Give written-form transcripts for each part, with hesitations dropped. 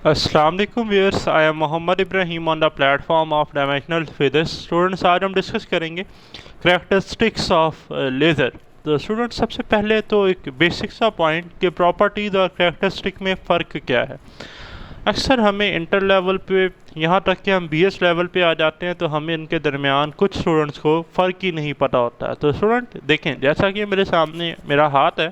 अस्सलाम वालेकुम viewers, I am Mohammad Ibrahim on the platform of dimensional physics. Students, आज हम डिस्कस करेंगे करैक्टरिस्टिक्स ऑफ लेज़र। तो स्टूडेंट्स, सबसे पहले तो एक बेसिक सा पॉइंट कि प्रॉपर्टीज और करैक्टरिस्टिक में फ़र्क क्या है। अक्सर हमें इंटर लेवल पे, यहाँ तक कि हम बीएस लेवल पे आ जाते हैं तो हमें इनके दरमियान कुछ स्टूडेंट्स को फ़र्क ही नहीं पता होता है। तो स्टूडेंट देखें, जैसा कि मेरे सामने मेरा हाथ है,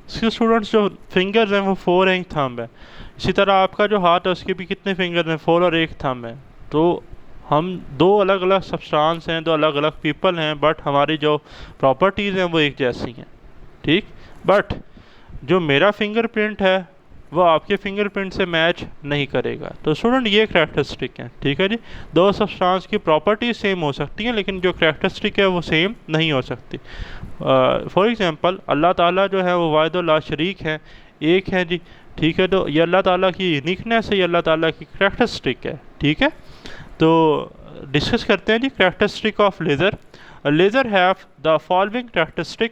इसके स्टूडेंट्स जो फिंगर्स हैं वो 4 इंच थंब है। इसी तरह आपका जो हाथ है उसके भी कितने फिंगर हैं, 4 और 1 थंब है। तो हम दो अलग अलग सब्सटेंस हैं, दो अलग अलग पीपल हैं, बट हमारी जो प्रॉपर्टीज़ हैं वो एक जैसी हैं, ठीक। बट जो मेरा फिंगरप्रिंट है वो आपके फिंगरप्रिंट से मैच नहीं करेगा। तो स्टूडेंट, ये करैक्टरिस्टिक है, ठीक है जी। दो सब्सटेंस की प्रॉपर्टी सेम हो सकती हैं लेकिन जो करैक्टरिस्टिक है वो सेम नहीं हो सकती। फॉर एग्जांपल, अल्लाह ताला जो है वो वाहिद ला शरीक है, एक है जी, ठीक है। तो ये अल्लाह ताला की यूनिकनेस है, ये अल्लाह ताला की करैक्टरिस्टिक है, ठीक है। तो डिस्कस करते हैं जी characteristic of laser. Laser have the following characteristic.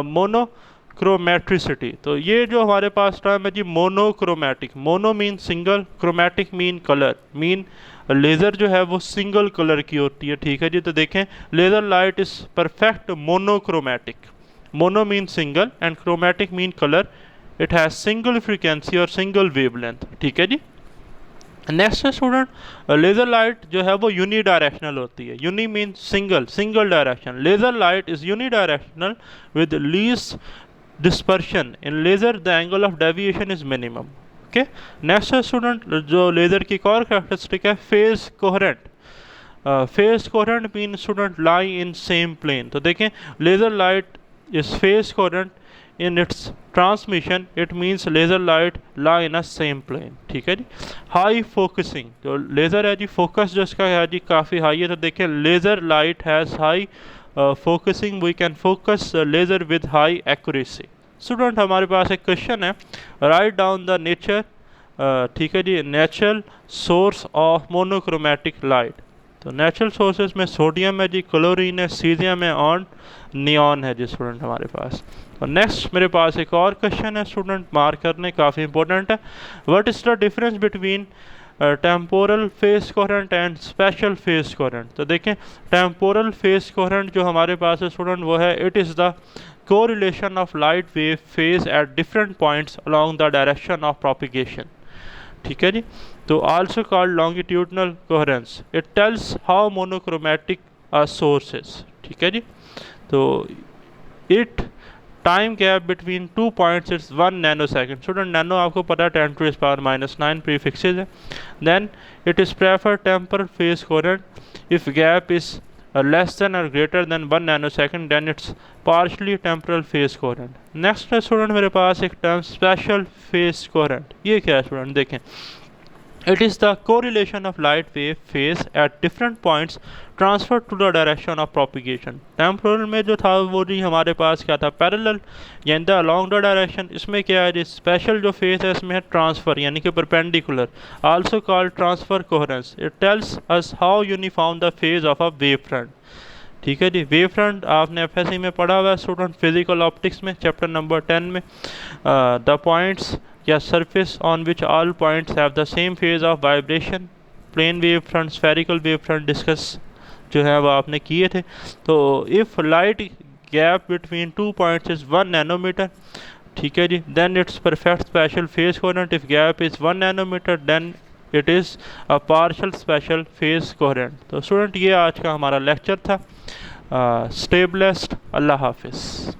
Monochromaticity, तो ये जो हमारे पास टर्म है जी monochromatic. Mono mean single, chromatic mean colour, mean laser जो है वो सिंगल कलर की होती है, ठीक है जी। तो देखें, laser light is perfect monochromatic. Mono mean single and chromatic mean colour. It has single frequency और सिंगल वेवलेंथ, ठीक है जी। नेक्स्ट स्टूडेंट, लेज़र लाइट जो है वो यूनी डायरेक्शनल होती है। Uni mean single, single direction. Laser light is unidirectional with least dispersion. In laser the angle of deviation is minimum, okay. Next student, जो laser की एक और characteristic है phase coherent. Phase coherent mean student lie in same plane. तो देखें, laser light is phase coherent in its transmission, it means laser light lie in a same plane, ठीक है जी। हाई फोकसिंग, जो लेज़र है जी, focus जो इसका है जी काफ़ी हाई है। तो देखें, laser light has high focusing, we can focus laser with high accuracy. Student, हमारे पास एक क्वेश्चन है, राइट डाउन द नेचर, ठीक है जी, natural source of monochromatic light. तो नेचुरल सोर्सेज में सोडियम है जी, क्लोरीन है, सीजियम है और नियॉन है जी स्टूडेंट हमारे पास। और नेक्स्ट मेरे पास एक और क्वेश्चन है स्टूडेंट, मार्क करने काफ़ी इंपॉर्टेंट है। What is the difference between temporal phase coherent and special phase coherent. तो देखें, टेम्पोरल फेज कोहेरेंट जो हमारे पास है स्टूडेंट वो है, it is the correlation of light wave phase at different points along the direction of propagation, ठीक है जी। तो also called longitudinal coherence, it tells how monochromatic a source is, ठीक है जी। तो it time gap between two points its 1 nanosecond. Student, nano आपको पता है 10⁻⁻⁹ प्रीफिक्सेज है। Then it is prefer temper phase coherent if gap is less than or greater than 1 nanosecond, then it's partially temporal phase coherent. Next है student मेरे पास एक term special phase coherent. ये क्या है स्टूडेंट, देखें, it is the correlation of light wave phase at different points transferred to the direction of propagation. Temporal में जो था वो जी हमारे पास क्या था, पैरेलल यानी द अलॉन्ग द डायरेक्शन। इसमें क्या है जी, स्पेशल जो फेज है इसमें है ट्रांसफ़र यानी कि perpendicular, also called transfer coherence. It tells us how uniform the phase of a wave front, ठीक है जी। वेव फ्रंट आपने एफएससी में पढ़ा हुआ है स्टूडेंट, फिजिकल ऑप्टिक्स में चैप्टर नंबर 10 में। द पॉइंट्स या surface on which all points have the same phase of vibration. Plane wave front, spherical wave front discuss जो है वो आपने किए थे। तो if light gap between two points is 1 nanometre, ठीक है जी, then it's perfect spatial phase coherent. If gap is 1 nanometre then it is a partial spatial phase coherent. तो स्टूडेंट, ये आज का हमारा लेक्चर था। स्टे ब्लेस्ड, अल्लाह हाफिज़।